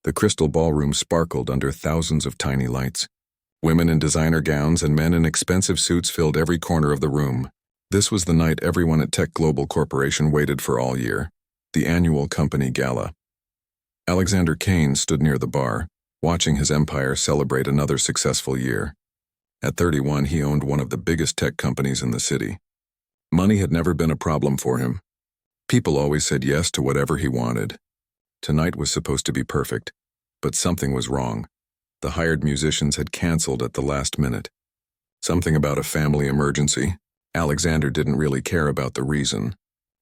The crystal ballroom sparkled under thousands of tiny lights. Women in designer gowns and men in expensive suits filled every corner of the room. This was the night everyone at Tech Global Corporation waited for all year, the annual company gala. Alexander Kane stood near the bar, watching his empire celebrate another successful year. At 31, he owned one of the biggest tech companies in the city. Money had never been a problem for him. People always said yes to whatever he wanted. Tonight was supposed to be perfect, but something was wrong. The hired musicians had canceled at the last minute. Something about a family emergency. Alexander didn't really care about the reason.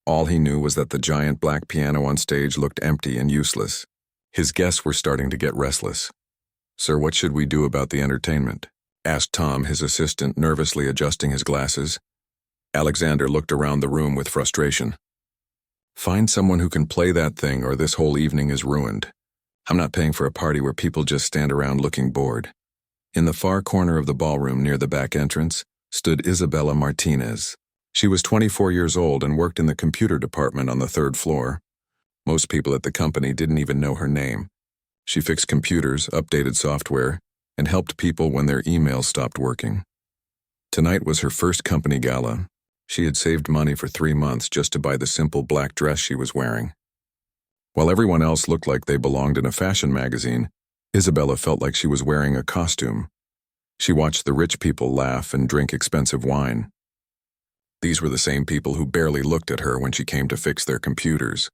All he knew was that the giant black piano on stage looked empty and useless. His guests were starting to get restless. "Sir, what should we do about the entertainment?" asked Tom, his assistant, nervously adjusting his glasses. Alexander looked around the room with frustration. "Find someone who can play that thing, or this whole evening is ruined. I'm not paying for a party where people just stand around looking bored." In the far corner of the ballroom near the back entrance stood Isabella Martinez. She was 24 years old and worked in the computer department on the 3rd floor. Most people at the company didn't even know her name. She fixed computers, updated software, and helped people when their emails stopped working. Tonight was her first company gala. She had saved money for 3 months just to buy the simple black dress she was wearing. While everyone else looked like they belonged in a fashion magazine, Isabella felt like she was wearing a costume. She watched the rich people laugh and drink expensive wine. These were the same people who barely looked at her when she came to fix their computers.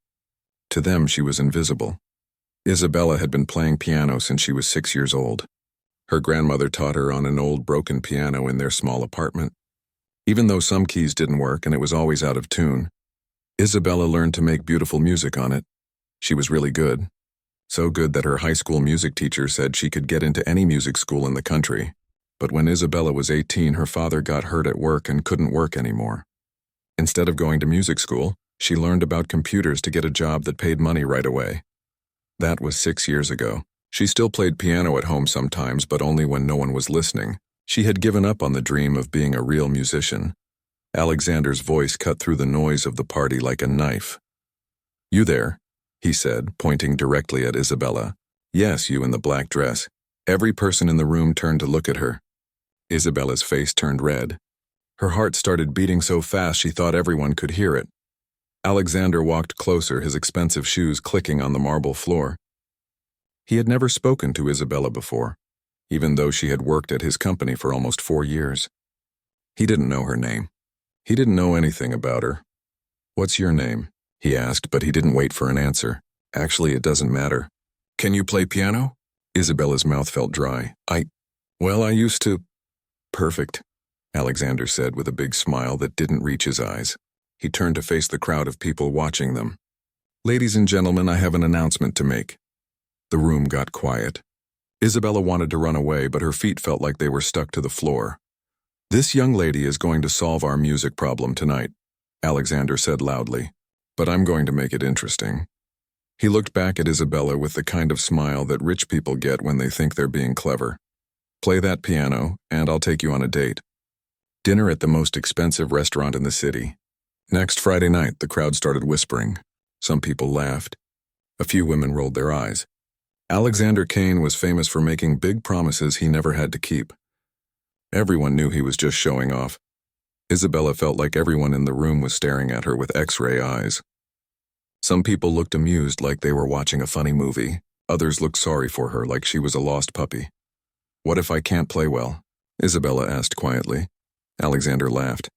To them, she was invisible. Isabella had been playing piano since she was 6 years old. Her grandmother taught her on an old broken piano in their small apartment. Even though some keys didn't work and it was always out of tune, Isabella learned to make beautiful music on it. She was really good. So good that her high school music teacher said she could get into any music school in the country. But when Isabella was 18, her father got hurt at work and couldn't work anymore. Instead of going to music school, she learned about computers to get a job that paid money right away. That was 6 years ago. She still played piano at home sometimes, but only when no one was listening. She had given up on the dream of being a real musician. Alexander's voice cut through the noise of the party like a knife. "You there?" he said, pointing directly at Isabella. "Yes, you in the black dress." Every person in the room turned to look at her. Isabella's face turned red. Her heart started beating so fast she thought everyone could hear it. Alexander walked closer, his expensive shoes clicking on the marble floor. He had never spoken to Isabella before, even though she had worked at his company for almost 4 years. He didn't know her name. He didn't know anything about her. "What's your name?" he asked, but he didn't wait for an answer. "Actually, it doesn't matter." "Can you play piano?" Isabella's mouth felt dry. Well, I used to." "Perfect," Alexander said with a big smile that didn't reach his eyes. He turned to face the crowd of people watching them. "Ladies and gentlemen, I have an announcement to make." The room got quiet. Isabella wanted to run away, but her feet felt like they were stuck to the floor. "This young lady is going to solve our music problem tonight," Alexander said loudly. "But I'm going to make it interesting." He looked back at Isabella with the kind of smile that rich people get when they think they're being clever. "Play that piano, and I'll take you on a date. Dinner at the most expensive restaurant in the city." Next Friday night, the crowd started whispering. Some people laughed. A few women rolled their eyes. Alexander Kane was famous for making big promises he never had to keep. Everyone knew he was just showing off. Isabella felt like everyone in the room was staring at her with X-ray eyes. Some people looked amused like they were watching a funny movie. Others looked sorry for her like she was a lost puppy. "What if I can't play well?" Isabella asked quietly. Alexander laughed.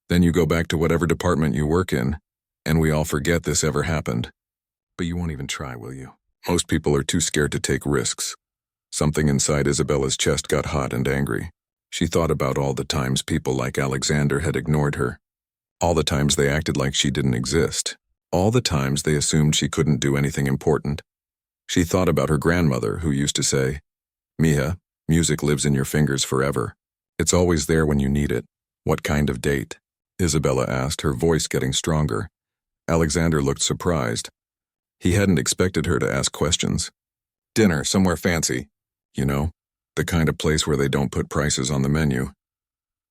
"Then you go back to whatever department you work in, and we all forget this ever happened. But you won't even try, will you?" Most people are too scared to take risks. Something inside Isabella's chest got hot and angry. She thought about all the times people like Alexander had ignored her. All the times they acted like she didn't exist. All the times they assumed she couldn't do anything important. She thought about her grandmother, who used to say, "Mija, music lives in your fingers forever. It's always there when you need it." "What kind of date?" Isabella asked, her voice getting stronger. Alexander looked surprised. He hadn't expected her to ask questions. "Dinner, somewhere fancy. You know, the kind of place where they don't put prices on the menu."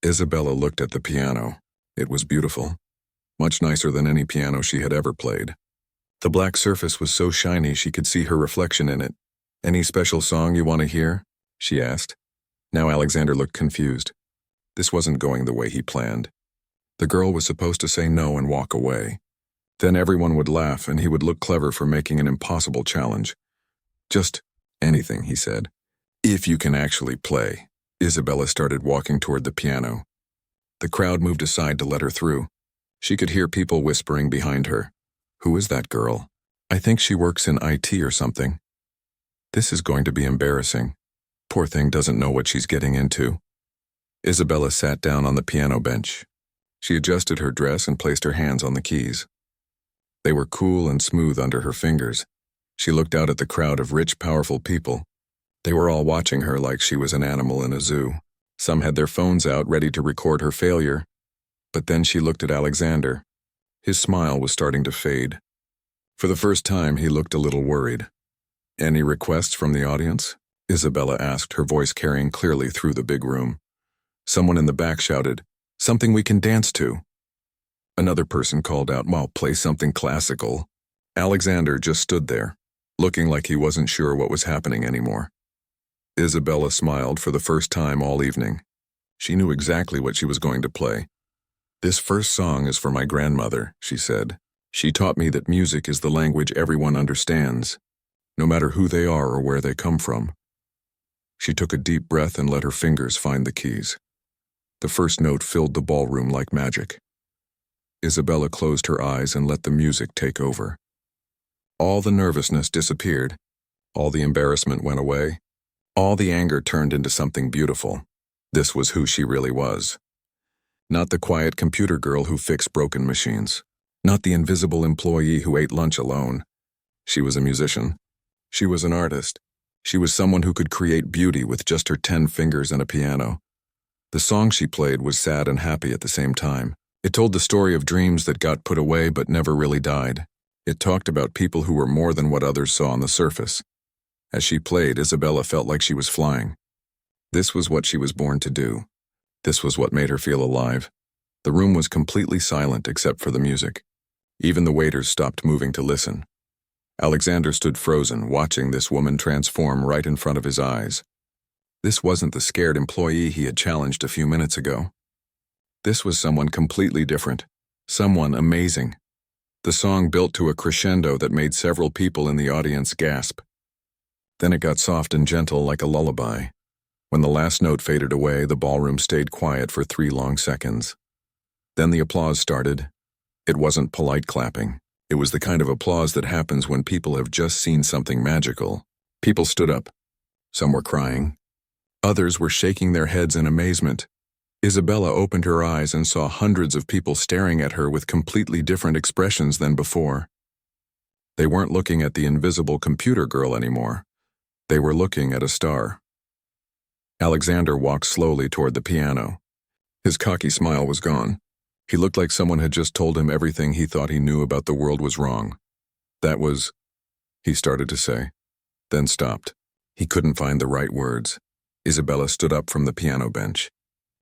Isabella looked at the piano. It was beautiful. Much nicer than any piano she had ever played. The black surface was so shiny she could see her reflection in it. Any special song you want to hear? She asked. Now Alexander looked confused. This wasn't going the way he planned. The girl was supposed to say no and walk away. Then everyone would laugh and he would look clever for making an impossible challenge. Just anything, he said. If you can actually play. Isabella started walking toward the piano. The crowd moved aside to let her through. She could hear people whispering behind her. Who is that girl? I think she works in IT or something. This is going to be embarrassing. Poor thing doesn't know what she's getting into. Isabella sat down on the piano bench. She adjusted her dress and placed her hands on the keys. They were cool and smooth under her fingers. She looked out at the crowd of rich, powerful people. They were all watching her like she was an animal in a zoo. Some had their phones out ready to record her failure. But then she looked at Alexander. His smile was starting to fade. For the first time, he looked a little worried. Any requests from the audience? Isabella asked, her voice carrying clearly through the big room. Someone in the back shouted, "Something we can dance to." Another person called out, "Well, play something classical." Alexander just stood there, looking like he wasn't sure what was happening anymore. Isabella smiled for the first time all evening. She knew exactly what she was going to play. "This first song is for my grandmother," she said. "She taught me that music is the language everyone understands, no matter who they are or where they come from." She took a deep breath and let her fingers find the keys. The first note filled the ballroom like magic. Isabella closed her eyes and let the music take over. All the nervousness disappeared. All the embarrassment went away. All the anger turned into something beautiful. This was who she really was. Not the quiet computer girl who fixed broken machines. Not the invisible employee who ate lunch alone. She was a musician. She was an artist. She was someone who could create beauty with just her 10 fingers and a piano. The song she played was sad and happy at the same time. It told the story of dreams that got put away but never really died. It talked about people who were more than what others saw on the surface. As she played, Isabella felt like she was flying. This was what she was born to do. This was what made her feel alive. The room was completely silent except for the music. Even the waiters stopped moving to listen. Alexander stood frozen, watching this woman transform right in front of his eyes. This wasn't the scared employee he had challenged a few minutes ago. This was someone completely different. Someone amazing. The song built to a crescendo that made several people in the audience gasp. Then it got soft and gentle like a lullaby. When the last note faded away, the ballroom stayed quiet for 3 long seconds. Then the applause started. It wasn't polite clapping. It was the kind of applause that happens when people have just seen something magical. People stood up. Some were crying. Others were shaking their heads in amazement. Isabella opened her eyes and saw hundreds of people staring at her with completely different expressions than before. They weren't looking at the invisible computer girl anymore. They were looking at a star. Alexander walked slowly toward the piano. His cocky smile was gone. He looked like someone had just told him everything he thought he knew about the world was wrong. That was, he started to say, then stopped. He couldn't find the right words. Isabella stood up from the piano bench.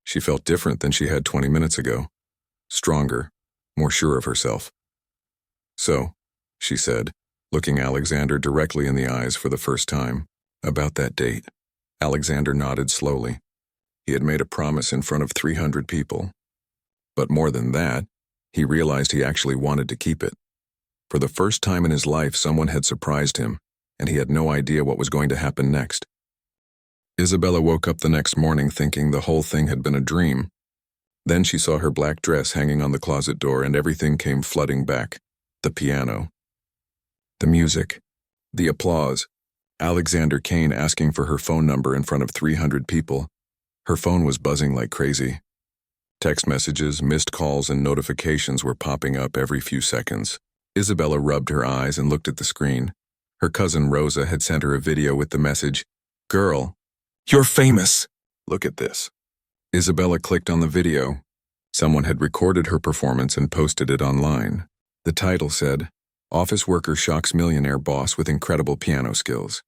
She felt different than she had 20 minutes ago. Stronger, more sure of herself. "So," she said, looking Alexander directly in the eyes for the first time, "about that date." Alexander nodded slowly. He had made a promise in front of 300 people. But more than that, he realized he actually wanted to keep it. For the first time in his life, someone had surprised him, and he had no idea what was going to happen next. Isabella woke up the next morning thinking the whole thing had been a dream. Then she saw her black dress hanging on the closet door and everything came flooding back. The piano. The music. The applause. Alexander Kane asking for her phone number in front of 300 people. Her phone was buzzing like crazy. Text messages, missed calls, and notifications were popping up every few seconds. Isabella rubbed her eyes and looked at the screen. Her cousin Rosa had sent her a video with the message, "Girl, you're famous. Look at this." Isabella clicked on the video. Someone had recorded her performance and posted it online. The title said, "Office worker shocks millionaire boss with incredible piano skills.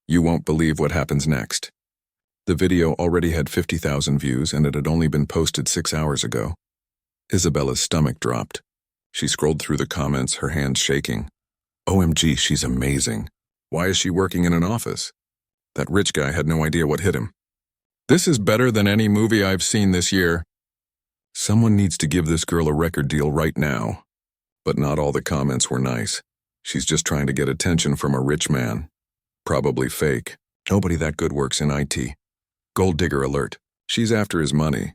You won't believe what happens next." The video already had 50,000 views and it had only been posted 6 hours ago. Isabella's stomach dropped. She scrolled through the comments, her hands shaking. OMG, she's amazing. Why is she working in an office? That rich guy had no idea what hit him. This is better than any movie I've seen this year. Someone needs to give this girl a record deal right now. But not all the comments were nice. She's just trying to get attention from a rich man. Probably fake. Nobody that good works in IT. Gold digger alert. She's after his money.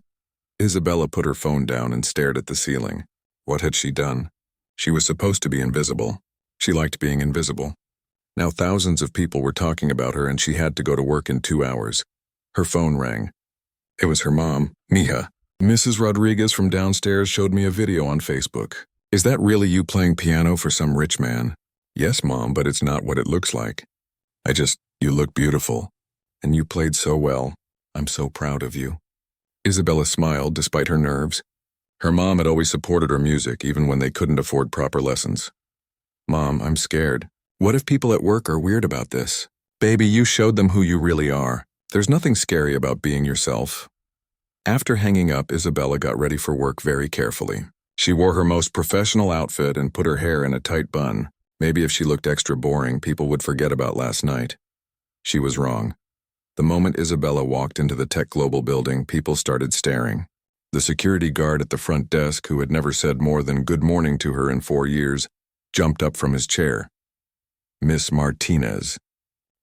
Isabella put her phone down and stared at the ceiling. What had she done? She was supposed to be invisible. She liked being invisible. Now thousands of people were talking about her and she had to go to work in 2 hours. Her phone rang. It was her mom, Mija. Mrs. Rodriguez from downstairs showed me a video on Facebook. Is that really you playing piano for some rich man? Yes, Mom, but it's not what it looks like. You look beautiful. And you played so well. I'm so proud of you. Isabella smiled despite her nerves. Her mom had always supported her music, even when they couldn't afford proper lessons. Mom, I'm scared. What if people at work are weird about this? Baby, you showed them who you really are. There's nothing scary about being yourself. After hanging up, Isabella got ready for work very carefully. She wore her most professional outfit and put her hair in a tight bun. Maybe if she looked extra boring, people would forget about last night. She was wrong. The moment Isabella walked into the Tech Global building, people started staring. The security guard at the front desk, who had never said more than good morning to her in 4 years, jumped up from his chair. Miss Martinez.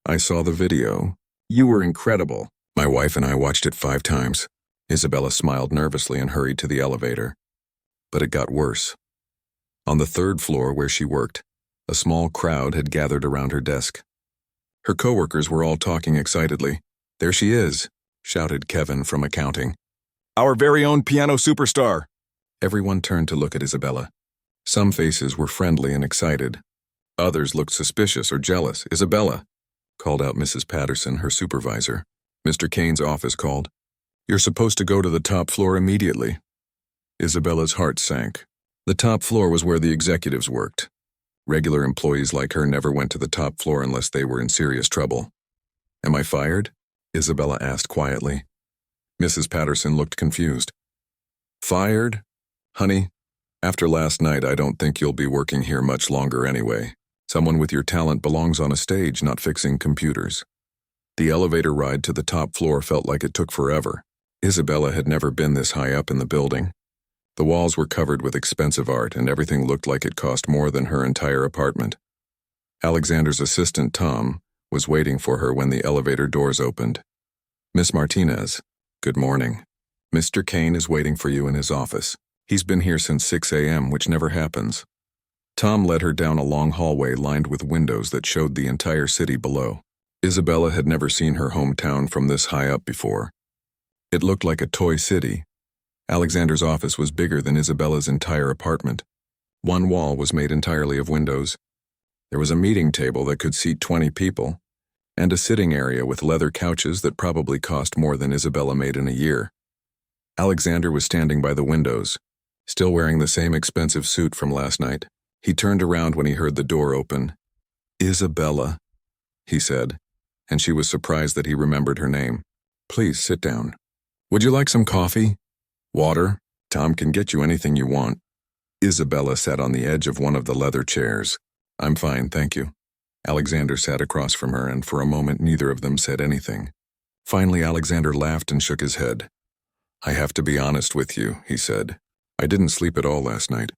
I saw the video. You were incredible. My wife and I watched it 5 times. Isabella smiled nervously and hurried to the elevator. But it got worse. On the 3rd floor where she worked, a small crowd had gathered around her desk. Her coworkers were all talking excitedly. There she is, shouted Kevin from accounting. Our very own piano superstar. Everyone turned to look at Isabella. Some faces were friendly and excited. Others looked suspicious or jealous. Isabella, called out Mrs. Patterson, her supervisor. Mr. Kane's office called. You're supposed to go to the top floor immediately. Isabella's heart sank. The top floor was where the executives worked. Regular employees like her never went to the top floor unless they were in serious trouble. Am I fired? Isabella asked quietly. Mrs. Patterson looked confused. Fired? Honey, after last night I don't think you'll be working here much longer anyway. Someone with your talent belongs on a stage, not fixing computers. The elevator ride to the top floor felt like it took forever. Isabella had never been this high up in the building. The walls were covered with expensive art, and everything looked like it cost more than her entire apartment. Alexander's assistant, Tom, was waiting for her when the elevator doors opened. Miss Martinez, good morning. Mr. Kane is waiting for you in his office. He's been here since 6 a.m., which never happens. Tom led her down a long hallway lined with windows that showed the entire city below. Isabella had never seen her hometown from this high up before. It looked like a toy city. Alexander's office was bigger than Isabella's entire apartment. One wall was made entirely of windows. There was a meeting table that could seat 20 people, and a sitting area with leather couches that probably cost more than Isabella made in a year. Alexander was standing by the windows, still wearing the same expensive suit from last night. He turned around when he heard the door open. Isabella, he said, and she was surprised that he remembered her name. Please sit down. Would you like some coffee? Water? Tom can get you anything you want. Isabella sat on the edge of one of the leather chairs. I'm fine, thank you. Alexander sat across from her, and for a moment neither of them said anything. Finally, Alexander laughed and shook his head. I have to be honest with you, he said. I didn't sleep at all last night.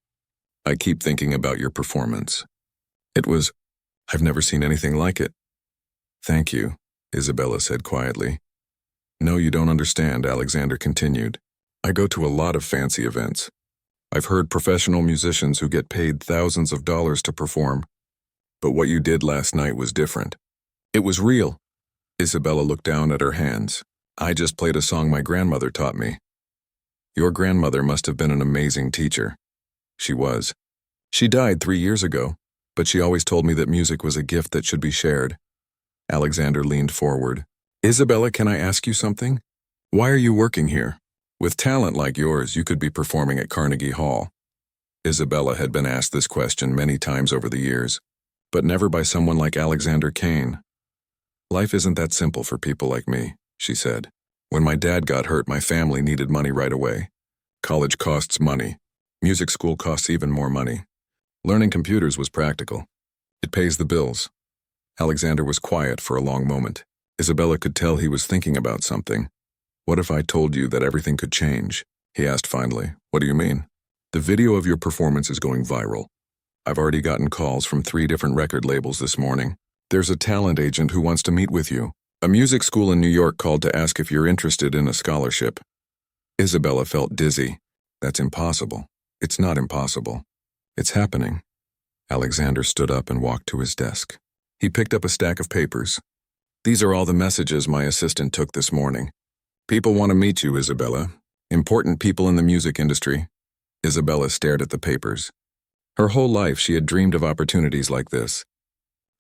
I keep thinking about your performance. I've never seen anything like it. Thank you, Isabella said quietly. No, you don't understand, Alexander continued. I go to a lot of fancy events. I've heard professional musicians who get paid thousands of dollars to perform. But what you did last night was different. It was real. Isabella looked down at her hands. I just played a song my grandmother taught me. Your grandmother must have been an amazing teacher. She was. She died 3 years ago, but she always told me that music was a gift that should be shared. Alexander leaned forward. Isabella, can I ask you something? Why are you working here? With talent like yours, you could be performing at Carnegie Hall. Isabella had been asked this question many times over the years, but never by someone like Alexander Kane. Life isn't that simple for people like me, she said. When my dad got hurt, my family needed money right away. College costs money. Music school costs even more money. Learning computers was practical. It pays the bills. Alexander was quiet for a long moment. Isabella could tell he was thinking about something. "What if I told you that everything could change?" he asked finally. "What do you mean?" "The video of your performance is going viral. I've already gotten calls from 3 different record labels this morning. There's a talent agent who wants to meet with you. A music school in New York called to ask if you're interested in a scholarship." Isabella felt dizzy. "That's impossible." "It's not impossible. It's happening." Alexander stood up and walked to his desk. He picked up a stack of papers. "These are all the messages my assistant took this morning. People want to meet you, Isabella. Important people in the music industry." Isabella stared at the papers. Her whole life she had dreamed of opportunities like this.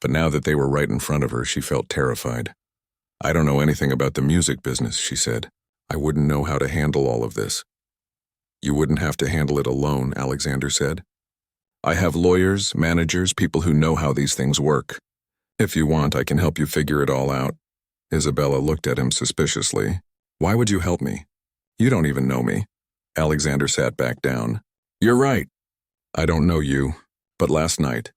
But now that they were right in front of her, she felt terrified. "I don't know anything about the music business," she said. "I wouldn't know how to handle all of this." "You wouldn't have to handle it alone," Alexander said. "I have lawyers, managers, people who know how these things work. If you want, I can help you figure it all out." Isabella looked at him suspiciously. "Why would you help me? You don't even know me." Alexander sat back down. "You're right. I don't know you, but last night,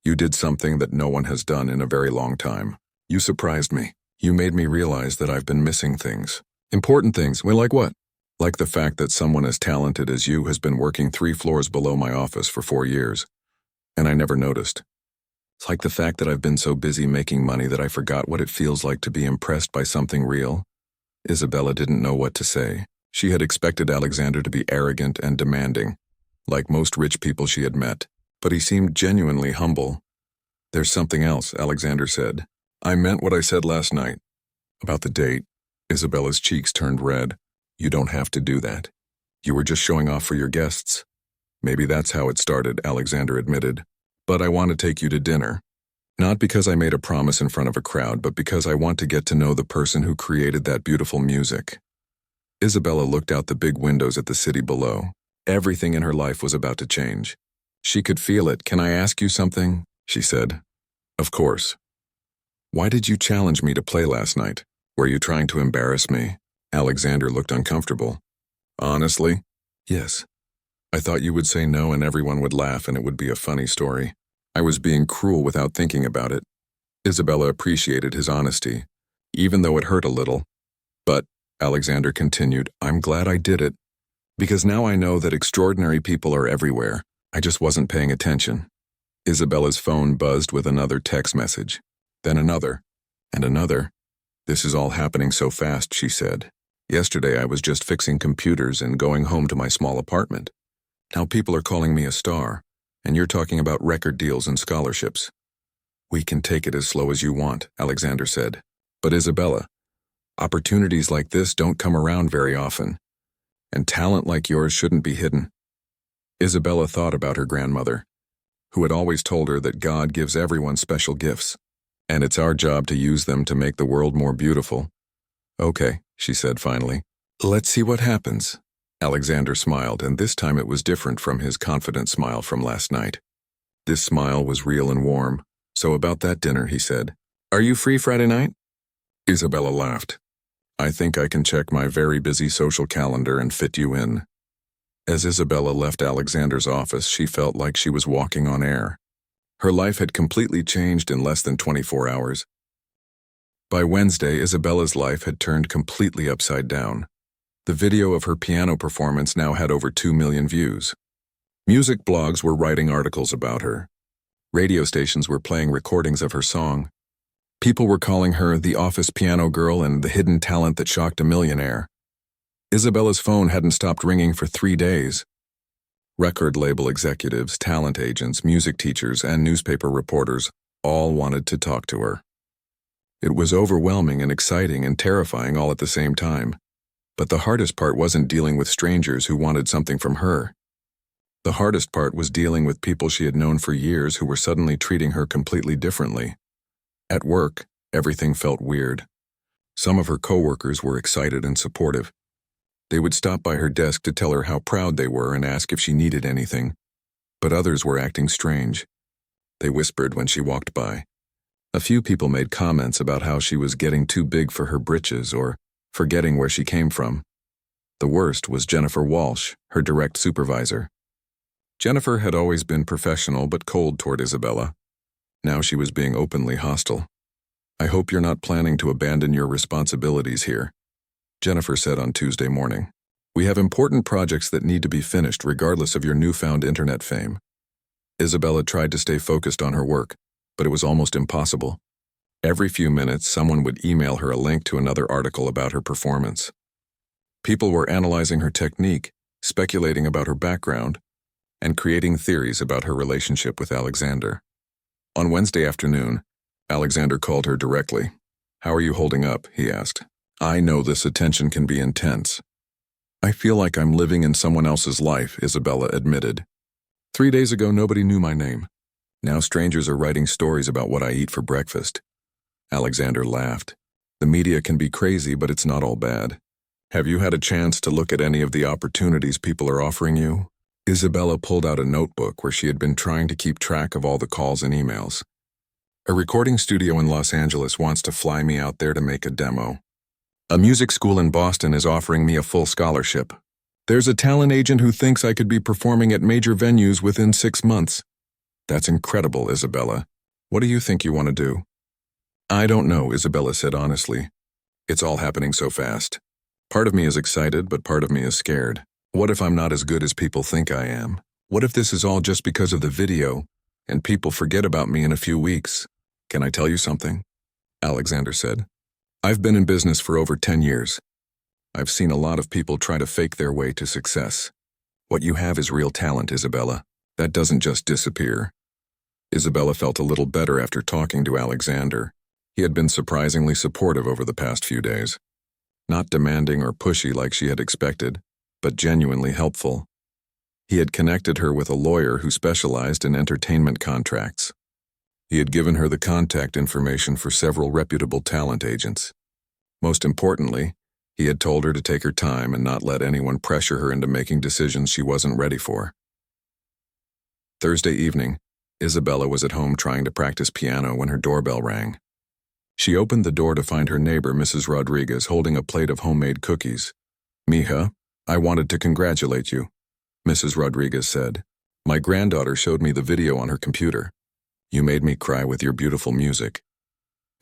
you did something that no one has done in a very long time. You surprised me. You made me realize that I've been missing things. Important things. Well, like what? Like the fact that someone as talented as you has been working 3 floors below my office for 4 years, and I never noticed. It's like the fact that I've been so busy making money that I forgot what it feels like to be impressed by something real." Isabella didn't know what to say. She had expected Alexander to be arrogant and demanding, like most rich people she had met, but he seemed genuinely humble. "There's something else," Alexander said. "I meant what I said last night. About the date." Isabella's cheeks turned red. "You don't have to do that. You were just showing off for your guests." "Maybe that's how it started," Alexander admitted. "But I want to take you to dinner. Not because I made a promise in front of a crowd, but because I want to get to know the person who created that beautiful music." Isabella looked out the big windows at the city below. Everything in her life was about to change. She could feel it. "Can I ask you something?" she said. "Of course." "Why did you challenge me to play last night? Were you trying to embarrass me?" Alexander looked uncomfortable. "Honestly?" "Yes. I thought you would say no and everyone would laugh and it would be a funny story. I was being cruel without thinking about it." Isabella appreciated his honesty, even though it hurt a little. "But," Alexander continued, "I'm glad I did it, because now I know that extraordinary people are everywhere. I just wasn't paying attention." Isabella's phone buzzed with another text message, then another, and another. "This is all happening so fast," she said. "Yesterday I was just fixing computers and going home to my small apartment. Now people are calling me a star, and you're talking about record deals and scholarships." "We can take it as slow as you want," Alexander said. "But Isabella, opportunities like this don't come around very often, and talent like yours shouldn't be hidden." Isabella thought about her grandmother, who had always told her that God gives everyone special gifts, and it's our job to use them to make the world more beautiful. "Okay," she said finally. "Let's see what happens." Alexander smiled, and this time it was different from his confident smile from last night. This smile was real and warm. "So about that dinner," he said. "Are you free Friday night?" Isabella laughed. "I think I can check my very busy social calendar and fit you in." As Isabella left Alexander's office, she felt like she was walking on air. Her life had completely changed in less than 24 hours. By Wednesday, Isabella's life had turned completely upside down. The video of her piano performance now had over 2 million views. Music blogs were writing articles about her. Radio stations were playing recordings of her song. People were calling her the office piano girl and the hidden talent that shocked a millionaire. Isabella's phone hadn't stopped ringing for 3 days. Record label executives, talent agents, music teachers, and newspaper reporters all wanted to talk to her. It was overwhelming and exciting and terrifying all at the same time. But the hardest part wasn't dealing with strangers who wanted something from her. The hardest part was dealing with people she had known for years who were suddenly treating her completely differently. At work, everything felt weird. Some of her coworkers were excited and supportive. They would stop by her desk to tell her how proud they were and ask if she needed anything. But others were acting strange. They whispered when she walked by. A few people made comments about how she was getting too big for her britches or forgetting where she came from. The worst was Jennifer Walsh, her direct supervisor. Jennifer had always been professional but cold toward Isabella. Now she was being openly hostile. "I hope you're not planning to abandon your responsibilities here," Jennifer said on Tuesday morning. "We have important projects that need to be finished regardless of your newfound internet fame." Isabella tried to stay focused on her work, but it was almost impossible. Every few minutes, someone would email her a link to another article about her performance. People were analyzing her technique, speculating about her background, and creating theories about her relationship with Alexander. On Wednesday afternoon, Alexander called her directly. "How are you holding up?" he asked. "I know this attention can be intense." "I feel like I'm living in someone else's life," Isabella admitted. 3 days ago, nobody knew my name. Now strangers are writing stories about what I eat for breakfast." Alexander laughed. "The media can be crazy, but it's not all bad. Have you had a chance to look at any of the opportunities people are offering you?" Isabella pulled out a notebook where she had been trying to keep track of all the calls and emails. "A recording studio in Los Angeles wants to fly me out there to make a demo. A music school in Boston is offering me a full scholarship. There's a talent agent who thinks I could be performing at major venues within 6 months. That's incredible, Isabella. What do you think you want to do?" "I don't know," Isabella said honestly. "It's all happening so fast. Part of me is excited, but part of me is scared. What if I'm not as good as people think I am? What if this is all just because of the video, and people forget about me in a few weeks? Can I tell you something?" Alexander said. "I've been in business for over 10 years. I've seen a lot of people try to fake their way to success. What you have is real talent, Isabella. That doesn't just disappear." Isabella felt a little better after talking to Alexander. He had been surprisingly supportive over the past few days. Not demanding or pushy like she had expected, but genuinely helpful. He had connected her with a lawyer who specialized in entertainment contracts. He had given her the contact information for several reputable talent agents. Most importantly, he had told her to take her time and not let anyone pressure her into making decisions she wasn't ready for. Thursday evening, Isabella was at home trying to practice piano when her doorbell rang. She opened the door to find her neighbor, Mrs. Rodriguez, holding a plate of homemade cookies. "Mija, I wanted to congratulate you," Mrs. Rodriguez said. "My granddaughter showed me the video on her computer. You made me cry with your beautiful music."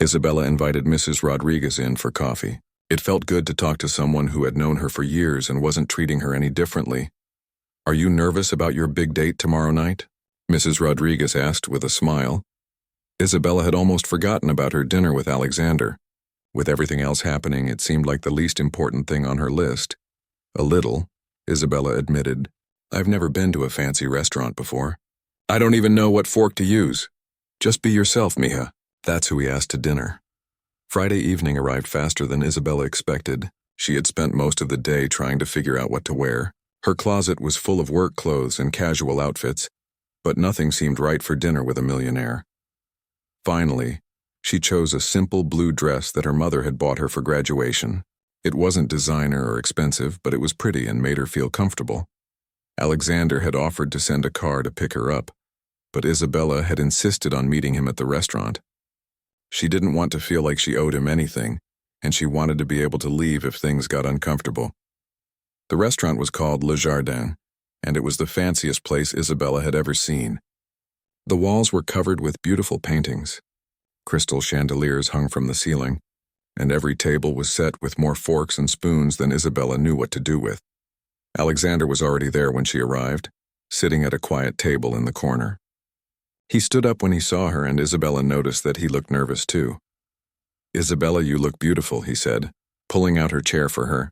Isabella invited Mrs. Rodriguez in for coffee. It felt good to talk to someone who had known her for years and wasn't treating her any differently. "Are you nervous about your big date tomorrow night?" Mrs. Rodriguez asked with a smile. Isabella had almost forgotten about her dinner with Alexander. With everything else happening, it seemed like the least important thing on her list. "A little," Isabella admitted. "I've never been to a fancy restaurant before. I don't even know what fork to use." "Just be yourself, Mija." That's who he asked to dinner. Friday evening arrived faster than Isabella expected. She had spent most of the day trying to figure out what to wear. Her closet was full of work clothes and casual outfits, but nothing seemed right for dinner with a millionaire. Finally, she chose a simple blue dress that her mother had bought her for graduation. It wasn't designer or expensive, but it was pretty and made her feel comfortable. Alexander had offered to send a car to pick her up, but Isabella had insisted on meeting him at the restaurant. She didn't want to feel like she owed him anything, and she wanted to be able to leave if things got uncomfortable. The restaurant was called Le Jardin, and it was the fanciest place Isabella had ever seen. The walls were covered with beautiful paintings. Crystal chandeliers hung from the ceiling, and every table was set with more forks and spoons than Isabella knew what to do with. Alexander was already there when she arrived, sitting at a quiet table in the corner. He stood up when he saw her, and Isabella noticed that he looked nervous too. "Isabella, you look beautiful," he said, pulling out her chair for her.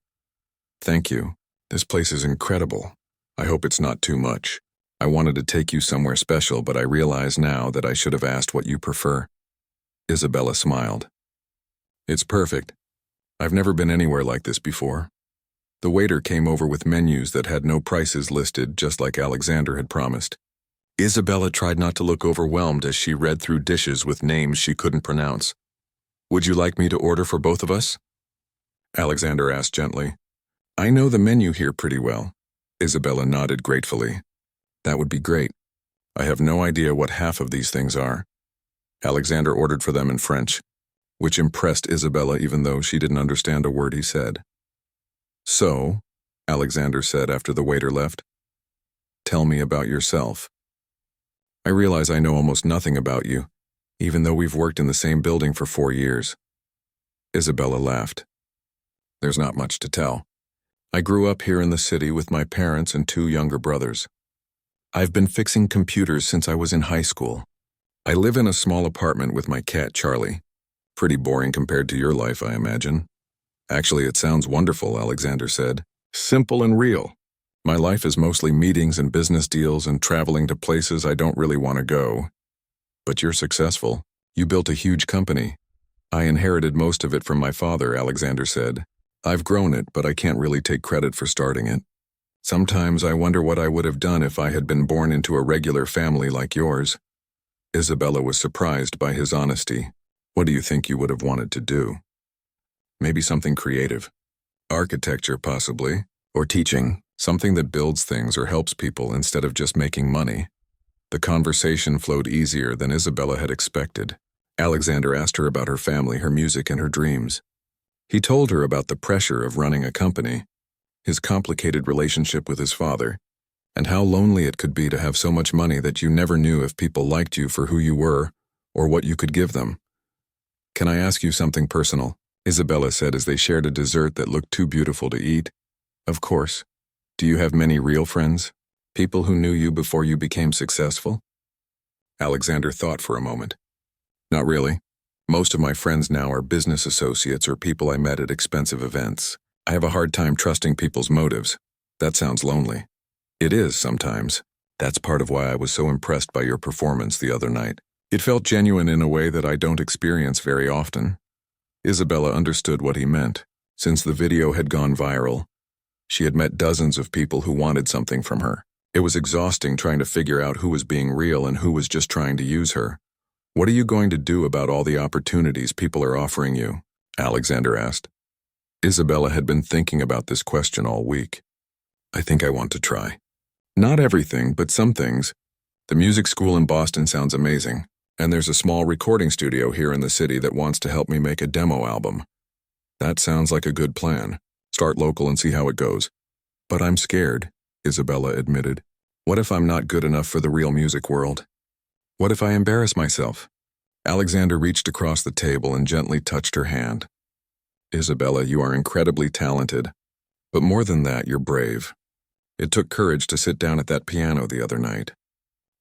"Thank you. This place is incredible. I hope it's not too much. I wanted to take you somewhere special, but I realize now that I should have asked what you prefer." Isabella smiled. "It's perfect. I've never been anywhere like this before." The waiter came over with menus that had no prices listed, just like Alexander had promised. Isabella tried not to look overwhelmed as she read through dishes with names she couldn't pronounce. "Would you like me to order for both of us?" Alexander asked gently. "I know the menu here pretty well." Isabella nodded gratefully. "That would be great. I have no idea what half of these things are." Alexander ordered for them in French, which impressed Isabella even though she didn't understand a word he said. "So," Alexander said after the waiter left, "tell me about yourself. I realize I know almost nothing about you, even though we've worked in the same building for 4 years. Isabella laughed. There's not much to tell. I grew up here in the city with my parents and 2 younger brothers. I've been fixing computers since I was in high school. I live in a small apartment with my cat, Charlie. Pretty boring compared to your life, I imagine. Actually, it sounds wonderful, Alexander said. Simple and real. My life is mostly meetings and business deals and traveling to places I don't really want to go. But you're successful. You built a huge company. I inherited most of it from my father, Alexander said. I've grown it, but I can't really take credit for starting it. Sometimes I wonder what I would have done if I had been born into a regular family like yours. Isabella was surprised by his honesty. What do you think you would have wanted to do? Maybe something creative. Architecture, possibly. Or teaching, something that builds things or helps people instead of just making money. The conversation flowed easier than Isabella had expected. Alexander asked her about her family, her music, and her dreams. He told her about the pressure of running a company, his complicated relationship with his father, and how lonely it could be to have so much money that you never knew if people liked you for who you were or what you could give them. Can I ask you something personal? Isabella said as they shared a dessert that looked too beautiful to eat. Of course. Do you have many real friends? People who knew you before you became successful? Alexander thought for a moment. Not really. Most of my friends now are business associates or people I met at expensive events. I have a hard time trusting people's motives. That sounds lonely. It is sometimes. That's part of why I was so impressed by your performance the other night. It felt genuine in a way that I don't experience very often. Isabella understood what he meant. Since the video had gone viral, she had met dozens of people who wanted something from her. It was exhausting trying to figure out who was being real and who was just trying to use her. What are you going to do about all the opportunities people are offering you? Alexander asked. Isabella had been thinking about this question all week. I think I want to try. Not everything, but some things. The music school in Boston sounds amazing, and there's a small recording studio here in the city that wants to help me make a demo album. That sounds like a good plan. Start local and see how it goes. But I'm scared, Isabella admitted. What if I'm not good enough for the real music world? What if I embarrass myself? Alexander reached across the table and gently touched her hand. Isabella, you are incredibly talented. But more than that, you're brave. It took courage to sit down at that piano the other night.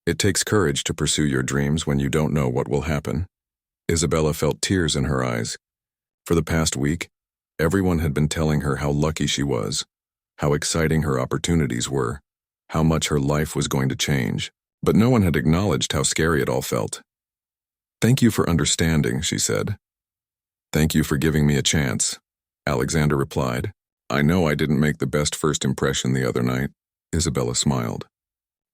It takes courage to pursue your dreams when you don't know what will happen. Isabella felt tears in her eyes. For the past week, everyone had been telling her how lucky she was, how exciting her opportunities were, how much her life was going to change, but no one had acknowledged how scary it all felt. Thank you for understanding, she said. Thank you for giving me a chance, Alexander replied. I know I didn't make the best first impression the other night. Isabella smiled.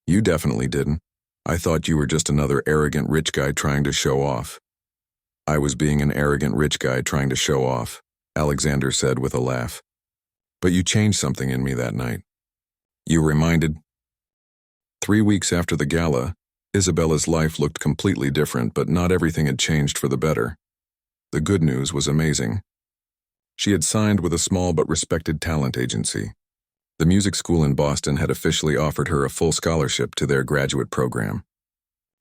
You definitely didn't. I thought you were just another arrogant rich guy trying to show off. I was being an arrogant rich guy trying to show off, Alexander said with a laugh. But you changed something in me that night. You reminded. 3 weeks after the gala, Isabella's life looked completely different, but not everything had changed for the better. The good news was amazing. She had signed with a small but respected talent agency. The music school in Boston had officially offered her a full scholarship to their graduate program.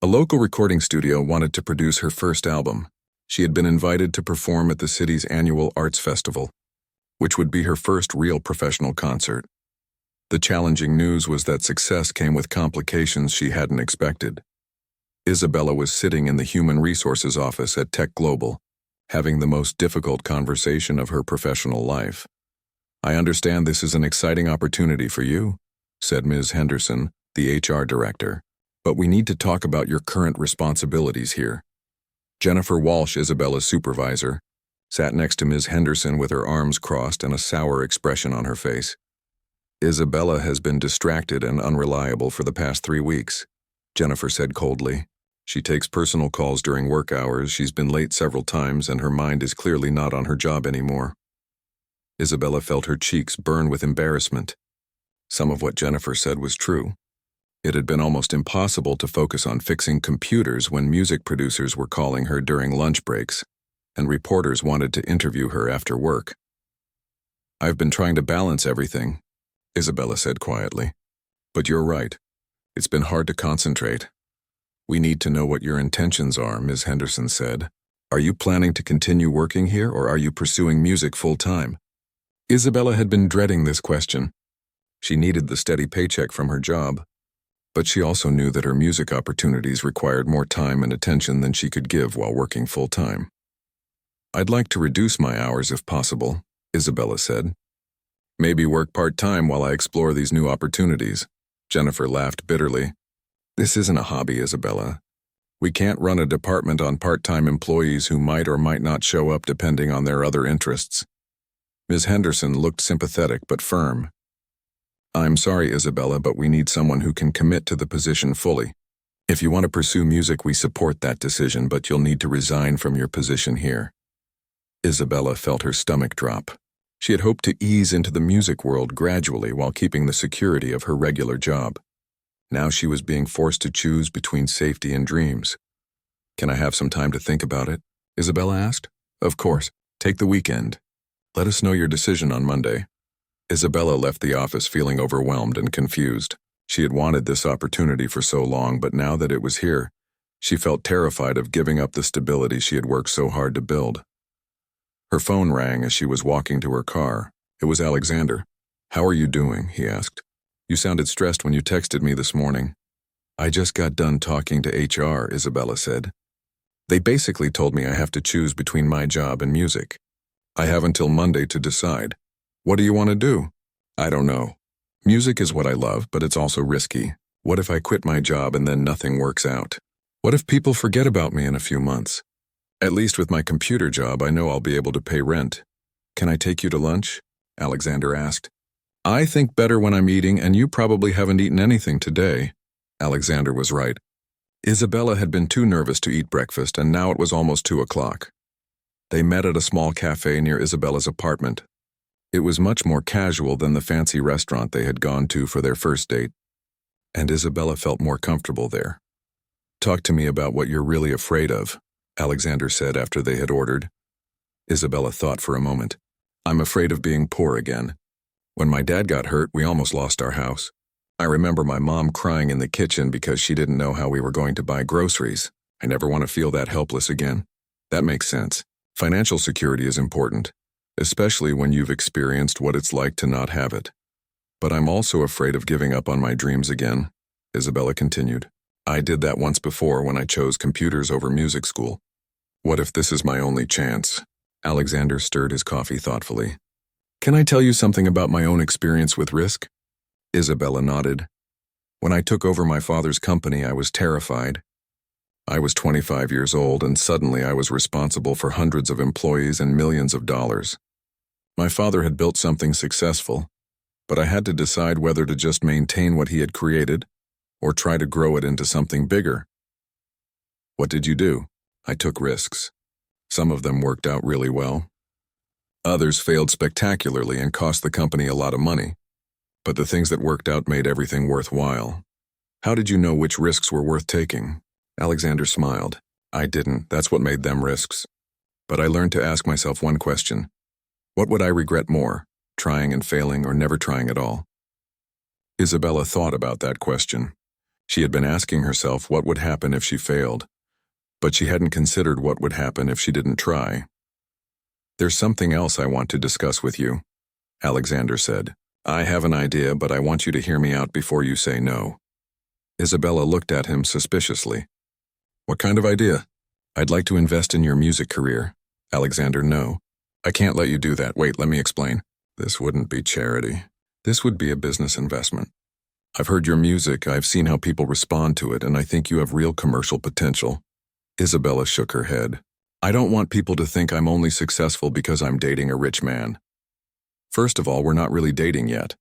A local recording studio wanted to produce her first album. She had been invited to perform at the city's annual arts festival, which would be her first real professional concert. The challenging news was that success came with complications she hadn't expected. Isabella was sitting in the human resources office at Tech Global, having the most difficult conversation of her professional life. I understand this is an exciting opportunity for you, said Ms. Henderson, the HR director, but we need to talk about your current responsibilities here. Jennifer Walsh, Isabella's supervisor, sat next to Ms. Henderson with her arms crossed and a sour expression on her face. Isabella has been distracted and unreliable for the past 3 weeks, Jennifer said coldly. She takes personal calls during work hours, she's been late several times, and her mind is clearly not on her job anymore. Isabella felt her cheeks burn with embarrassment. Some of what Jennifer said was true. It had been almost impossible to focus on fixing computers when music producers were calling her during lunch breaks, and reporters wanted to interview her after work. I've been trying to balance everything, Isabella said quietly. But you're right. It's been hard to concentrate. We need to know what your intentions are, Ms. Henderson said. Are you planning to continue working here or are you pursuing music full-time? Isabella had been dreading this question. She needed the steady paycheck from her job, but she also knew that her music opportunities required more time and attention than she could give while working full-time. I'd like to reduce my hours if possible, Isabella said. Maybe work part-time while I explore these new opportunities. Jennifer laughed bitterly. This isn't a hobby, Isabella. We can't run a department on part-time employees who might or might not show up depending on their other interests. Ms. Henderson looked sympathetic but firm. I'm sorry, Isabella, but we need someone who can commit to the position fully. If you want to pursue music, we support that decision, but you'll need to resign from your position here. Isabella felt her stomach drop. She had hoped to ease into the music world gradually while keeping the security of her regular job. Now she was being forced to choose between safety and dreams. Can I have some time to think about it? Isabella asked. Of course. Take the weekend. Let us know your decision on Monday. Isabella left the office feeling overwhelmed and confused. She had wanted this opportunity for so long, but now that it was here, she felt terrified of giving up the stability she had worked so hard to build. Her phone rang as she was walking to her car. It was Alexander. How are you doing? He asked. You sounded stressed when you texted me this morning. I just got done talking to HR, Isabella said. They basically told me I have to choose between my job and music. I have until Monday to decide. What do you want to do? I don't know. Music is what I love, but it's also risky. What if I quit my job and then nothing works out? What if people forget about me in a few months? At least with my computer job, I know I'll be able to pay rent. Can I take you to lunch? Alexander asked. I think better when I'm eating, and you probably haven't eaten anything today. Alexander was right. Isabella had been too nervous to eat breakfast, and now it was almost 2 o'clock. They met at a small cafe near Isabella's apartment. It was much more casual than the fancy restaurant they had gone to for their first date, and Isabella felt more comfortable there. Talk to me about what you're really afraid of, Alexander said after they had ordered. Isabella thought for a moment. I'm afraid of being poor again. When my dad got hurt, we almost lost our house. I remember my mom crying in the kitchen because she didn't know how we were going to buy groceries. I never want to feel that helpless again. That makes sense. Financial security is important, especially when you've experienced what it's like to not have it. But I'm also afraid of giving up on my dreams again, Isabella continued. I did that once before when I chose computers over music school. What if this is my only chance? Alexander stirred his coffee thoughtfully. Can I tell you something about my own experience with risk? Isabella nodded. When I took over my father's company, I was terrified. I was 25 years old, and suddenly I was responsible for hundreds of employees and millions of dollars. My father had built something successful, but I had to decide whether to just maintain what he had created or try to grow it into something bigger. What did you do? I took risks. Some of them worked out really well. Others failed spectacularly and cost the company a lot of money. But the things that worked out made everything worthwhile. How did you know which risks were worth taking? Alexander smiled. I didn't. That's what made them risks. But I learned to ask myself one question. What would I regret more, trying and failing or never trying at all? Isabella thought about that question. She had been asking herself what would happen if she failed, but she hadn't considered what would happen if she didn't try. There's something else I want to discuss with you, Alexander said. I have an idea, but I want you to hear me out before you say no. Isabella looked at him suspiciously. What kind of idea? I'd like to invest in your music career. Alexander, no. I can't let you do that. Wait, let me explain. This wouldn't be charity. This would be a business investment. I've heard your music, I've seen how people respond to it, and I think you have real commercial potential. Isabella shook her head. I don't want people to think I'm only successful because I'm dating a rich man. First of all, we're not really dating yet.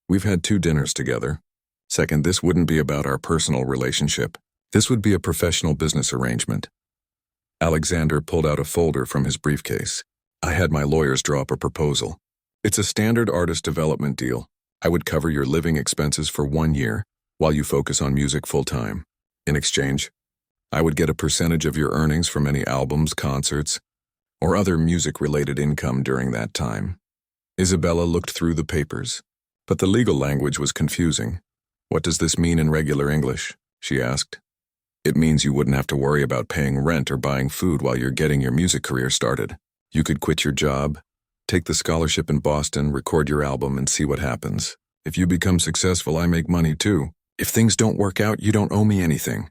We've had 2 dinners together. Second, this wouldn't be about our personal relationship. This would be a professional business arrangement. Alexander pulled out a folder from his briefcase. I had my lawyers draw up a proposal. It's a standard artist development deal. I would cover your living expenses for 1 year while you focus on music full-time. In exchange, I would get a percentage of your earnings from any albums, concerts, or other music-related income during that time. Isabella looked through the papers, but the legal language was confusing. What does this mean in regular English? She asked. It means you wouldn't have to worry about paying rent or buying food while you're getting your music career started. You could quit your job, take the scholarship in Boston, record your album, and see what happens. If you become successful, I make money too. If things don't work out, you don't owe me anything."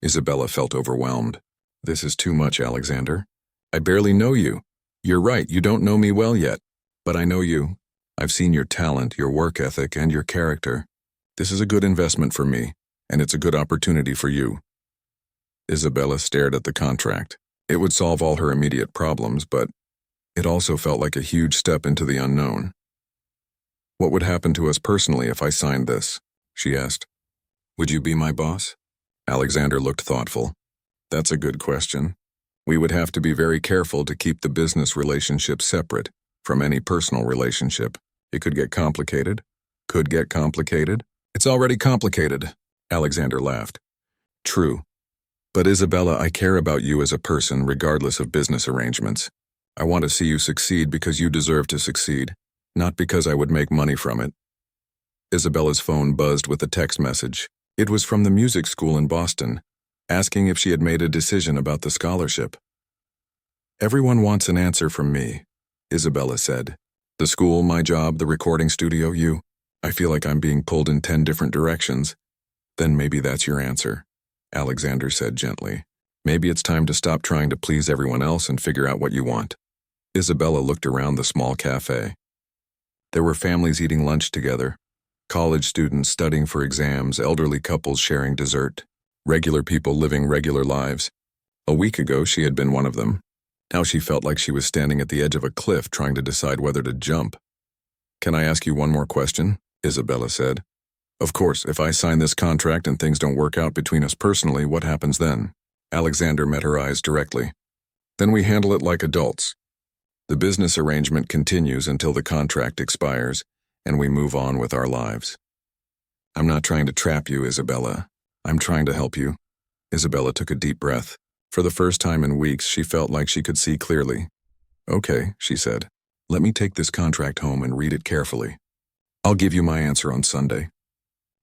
Isabella felt overwhelmed. "This is too much, Alexander. I barely know you. You're right, you don't know me well yet. But I know you. I've seen your talent, your work ethic, and your character. This is a good investment for me, and it's a good opportunity for you." Isabella stared at the contract. It would solve all her immediate problems, but it also felt like a huge step into the unknown. "What would happen to us personally if I signed this?" she asked. "Would you be my boss?" Alexander looked thoughtful. "That's a good question. We would have to be very careful to keep the business relationship separate from any personal relationship. It could get complicated. Could get complicated. It's already complicated," Alexander laughed. "True. But Isabella, I care about you as a person regardless of business arrangements. I want to see you succeed because you deserve to succeed, not because I would make money from it." Isabella's phone buzzed with a text message. It was from the music school in Boston, asking if she had made a decision about the scholarship. "Everyone wants an answer from me," Isabella said. "The school, my job, the recording studio, you. I feel like I'm being pulled in 10 different directions." "Then maybe that's your answer," Alexander said gently. "Maybe it's time to stop trying to please everyone else and figure out what you want." Isabella looked around the small cafe. There were families eating lunch together, college students studying for exams, elderly couples sharing dessert, regular people living regular lives. A week ago, she had been one of them. Now she felt like she was standing at the edge of a cliff trying to decide whether to jump. "Can I ask you one more question?" Isabella said. "Of course, if I sign this contract and things don't work out between us personally, what happens then?" Alexander met her eyes directly. "Then we handle it like adults. The business arrangement continues until the contract expires, and we move on with our lives." "I'm not trying to trap you, Isabella. I'm trying to help you." Isabella took a deep breath. For the first time in weeks, she felt like she could see clearly. "Okay," she said. "Let me take this contract home and read it carefully. I'll give you my answer on Sunday.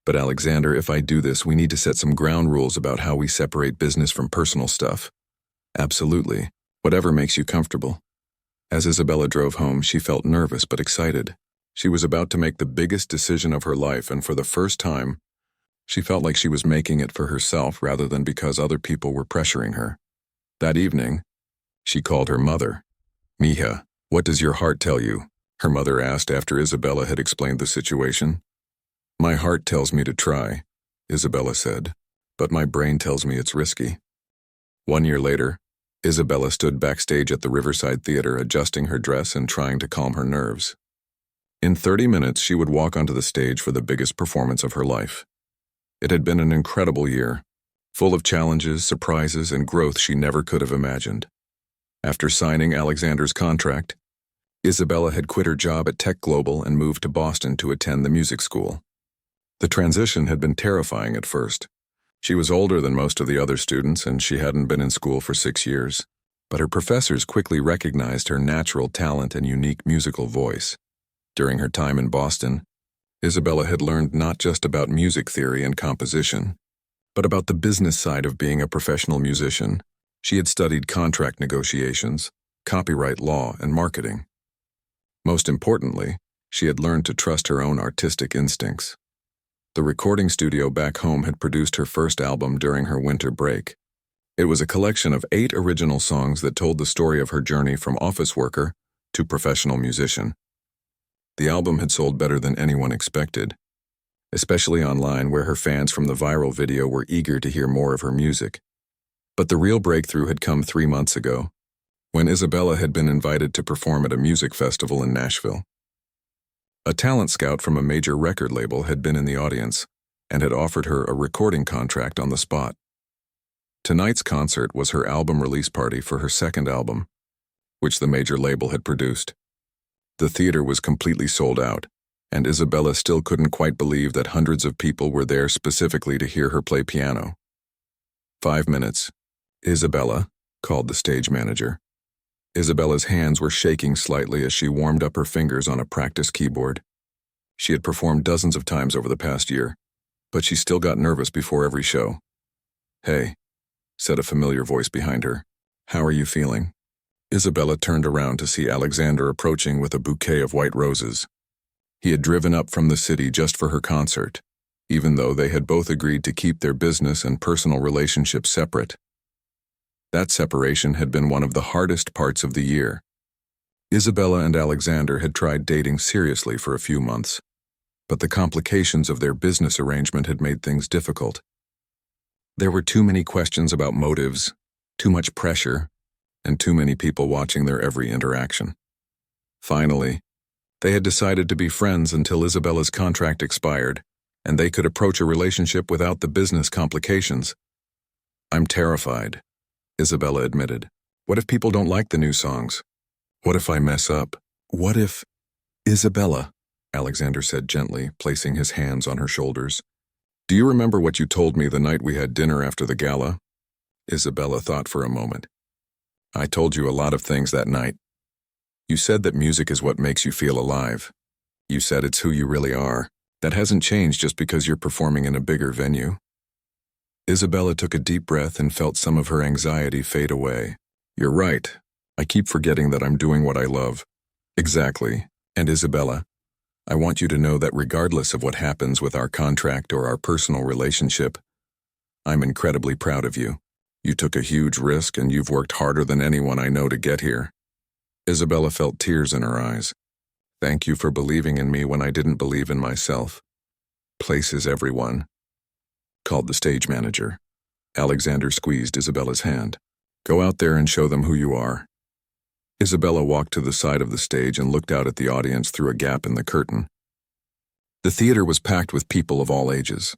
But Alexander, if I do this, we need to set some ground rules about how we separate business from personal stuff." "Absolutely. Whatever makes you comfortable." As Isabella drove home, she felt nervous but excited. She was about to make the biggest decision of her life, and for the first time, she felt like she was making it for herself rather than because other people were pressuring her. That evening, she called her mother. "Mija, what does your heart tell you?" her mother asked after Isabella had explained the situation. "My heart tells me to try," Isabella said, "but my brain tells me it's risky." 1 year later, Isabella stood backstage at the Riverside Theater adjusting her dress and trying to calm her nerves. In 30 minutes, she would walk onto the stage for the biggest performance of her life. It had been an incredible year, full of challenges, surprises, and growth she never could have imagined. After signing Alexander's contract, Isabella had quit her job at Tech Global and moved to Boston to attend the music school. The transition had been terrifying at first. She was older than most of the other students, and she hadn't been in school for 6 years. But her professors quickly recognized her natural talent and unique musical voice. During her time in Boston, Isabella had learned not just about music theory and composition, but about the business side of being a professional musician. She had studied contract negotiations, copyright law, and marketing. Most importantly, she had learned to trust her own artistic instincts. The recording studio back home had produced her first album during her winter break. It was a collection of 8 original songs that told the story of her journey from office worker to professional musician. The album had sold better than anyone expected, especially online where her fans from the viral video were eager to hear more of her music. But the real breakthrough had come 3 months ago, when Isabella had been invited to perform at a music festival in Nashville. A talent scout from a major record label had been in the audience and had offered her a recording contract on the spot. Tonight's concert was her album release party for her second album, which the major label had produced. The theater was completely sold out, and Isabella still couldn't quite believe that hundreds of people were there specifically to hear her play piano. 5 minutes. "Isabella," called the stage manager. Isabella's hands were shaking slightly as she warmed up her fingers on a practice keyboard. She had performed dozens of times over the past year, but she still got nervous before every show. "Hey," said a familiar voice behind her. "How are you feeling?" Isabella turned around to see Alexander approaching with a bouquet of white roses. He had driven up from the city just for her concert, even though they had both agreed to keep their business and personal relationships separate. That separation had been one of the hardest parts of the year. Isabella and Alexander had tried dating seriously for a few months, but the complications of their business arrangement had made things difficult. There were too many questions about motives, too much pressure, and too many people watching their every interaction. Finally, they had decided to be friends until Isabella's contract expired, and they could approach a relationship without the business complications. "I'm terrified," Isabella admitted. "What if people don't like the new songs? What if I mess up? What if—" "Isabella," Alexander said gently, placing his hands on her shoulders. "Do you remember what you told me the night we had dinner after the gala?" Isabella thought for a moment. "I told you a lot of things that night. You said that music is what makes you feel alive. You said it's who you really are. That hasn't changed just because you're performing in a bigger venue." Isabella took a deep breath and felt some of her anxiety fade away. "You're right. I keep forgetting that I'm doing what I love." "Exactly. And Isabella, I want you to know that regardless of what happens with our contract or our personal relationship, I'm incredibly proud of you. You took a huge risk and you've worked harder than anyone I know to get here." Isabella felt tears in her eyes. "Thank you for believing in me when I didn't believe in myself." "Places, everyone," called the stage manager. Alexander squeezed Isabella's hand. "Go out there and show them who you are." Isabella walked to the side of the stage and looked out at the audience through a gap in the curtain. The theater was packed with people of all ages.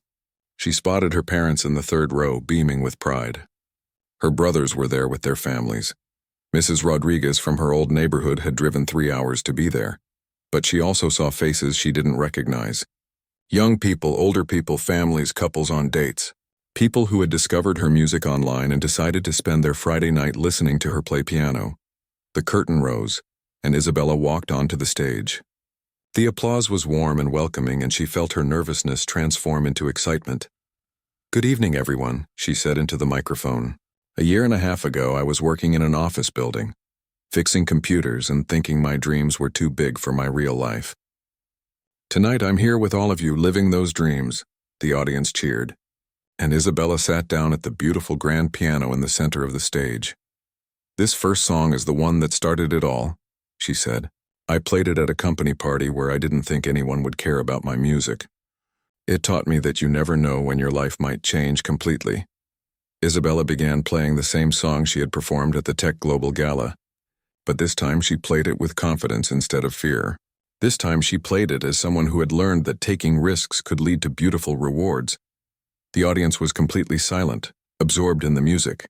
She spotted her parents in the third row, beaming with pride. Her brothers were there with their families. Mrs. Rodriguez from her old neighborhood had driven 3 hours to be there, but she also saw faces she didn't recognize. Young people, older people, families, couples on dates. People who had discovered her music online and decided to spend their Friday night listening to her play piano. The curtain rose, and Isabella walked onto the stage. The applause was warm and welcoming, and she felt her nervousness transform into excitement. "Good evening, everyone," she said into the microphone. "A year and a half ago, I was working in an office building, fixing computers and thinking my dreams were too big for my real life. Tonight, I'm here with all of you living those dreams." The audience cheered, and Isabella sat down at the beautiful grand piano in the center of the stage. "This first song is the one that started it all," she said. "I played it at a company party where I didn't think anyone would care about my music. It taught me that you never know when your life might change completely." Isabella began playing the same song she had performed at the Tech Global Gala, but this time she played it with confidence instead of fear. This time she played it as someone who had learned that taking risks could lead to beautiful rewards. The audience was completely silent, absorbed in the music.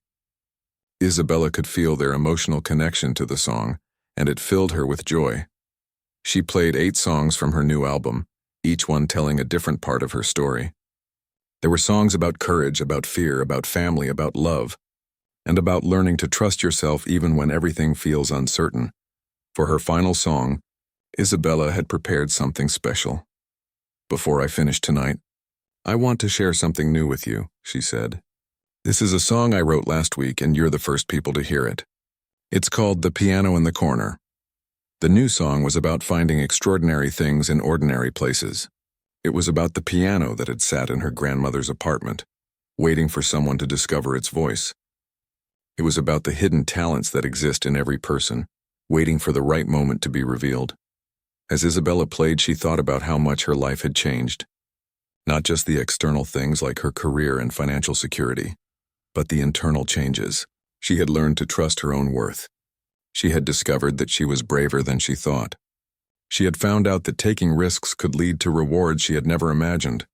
Isabella could feel their emotional connection to the song, and it filled her with joy. She played 8 songs from her new album, each one telling a different part of her story. There were songs about courage, about fear, about family, about love, and about learning to trust yourself even when everything feels uncertain. For her final song, Isabella had prepared something special. "Before I finish tonight, I want to share something new with you," she said. "This is a song I wrote last week, and you're the first people to hear it. It's called The Piano in the Corner." The new song was about finding extraordinary things in ordinary places. It was about the piano that had sat in her grandmother's apartment, waiting for someone to discover its voice. It was about the hidden talents that exist in every person, waiting for the right moment to be revealed. As Isabella played, she thought about how much her life had changed. Not just the external things like her career and financial security, but the internal changes. She had learned to trust her own worth. She had discovered that she was braver than she thought. She had found out that taking risks could lead to rewards she had never imagined.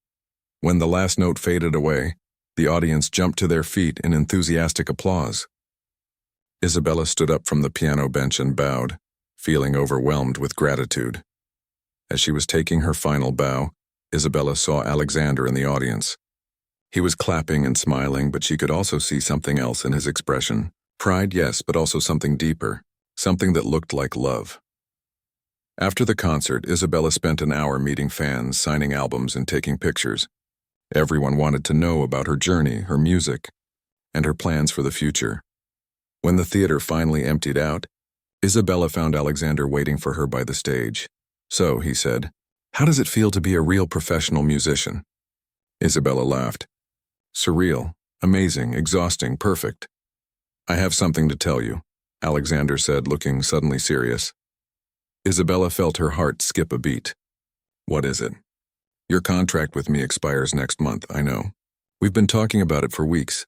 When the last note faded away, the audience jumped to their feet in enthusiastic applause. Isabella stood up from the piano bench and bowed, feeling overwhelmed with gratitude. As she was taking her final bow, Isabella saw Alexander in the audience. He was clapping and smiling, but she could also see something else in his expression. Pride, yes, but also something deeper, something that looked like love. After the concert, Isabella spent an hour meeting fans, signing albums, and taking pictures. Everyone wanted to know about her journey, her music, and her plans for the future. When the theater finally emptied out, Isabella found Alexander waiting for her by the stage. "So," he said, "how does it feel to be a real professional musician?" Isabella laughed. "Surreal, amazing, exhausting, perfect." "I have something to tell you," Alexander said, looking suddenly serious. Isabella felt her heart skip a beat. "What is it?" "Your contract with me expires next month, I know. We've been talking about it for weeks."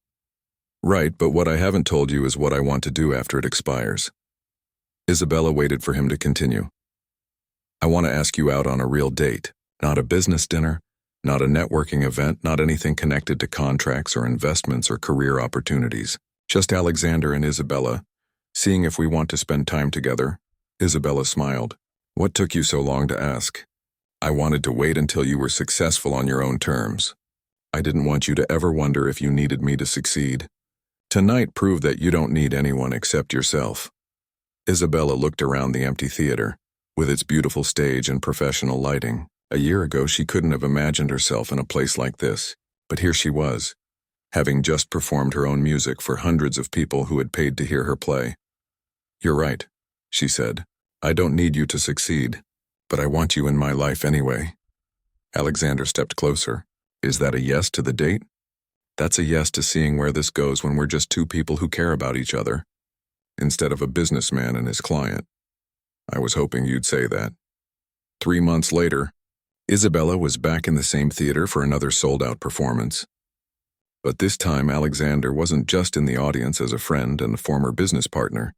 "Right, but what I haven't told you is what I want to do after it expires." Isabella waited for him to continue. "I want to ask you out on a real date, not a business dinner, not a networking event, not anything connected to contracts or investments or career opportunities. Just Alexander and Isabella, seeing if we want to spend time together." Isabella smiled. "What took you so long to ask?" "I wanted to wait until you were successful on your own terms. I didn't want you to ever wonder if you needed me to succeed. Tonight proved that you don't need anyone except yourself." Isabella looked around the empty theater, with its beautiful stage and professional lighting. A year ago she couldn't have imagined herself in a place like this, but here she was, having just performed her own music for hundreds of people who had paid to hear her play. "You're right," she said. "I don't need you to succeed, but I want you in my life anyway." Alexander stepped closer. "Is that a yes to the date?" "That's a yes to seeing where this goes when we're just two people who care about each other, instead of a businessman and his client." "I was hoping you'd say that." 3 months later, Isabella was back in the same theater for another sold-out performance. But this time Alexander wasn't just in the audience as a friend and a former business partner.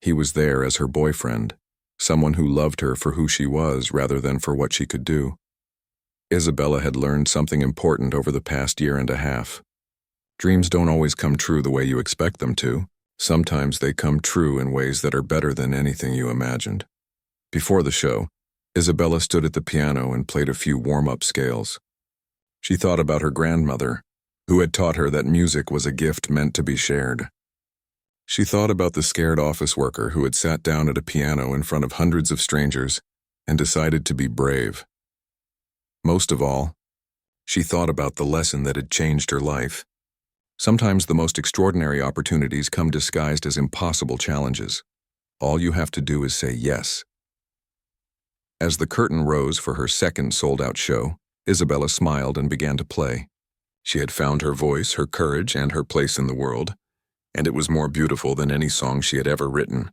He was there as her boyfriend, someone who loved her for who she was rather than for what she could do. Isabella had learned something important over the past year and a half. Dreams don't always come true the way you expect them to. Sometimes they come true in ways that are better than anything you imagined. Before the show, Isabella stood at the piano and played a few warm-up scales. She thought about her grandmother, who had taught her that music was a gift meant to be shared. She thought about the scared office worker who had sat down at a piano in front of hundreds of strangers and decided to be brave. Most of all, she thought about the lesson that had changed her life. Sometimes the most extraordinary opportunities come disguised as impossible challenges. All you have to do is say yes. As the curtain rose for her second sold-out show, Isabella smiled and began to play. She had found her voice, her courage, and her place in the world, and it was more beautiful than any song she had ever written.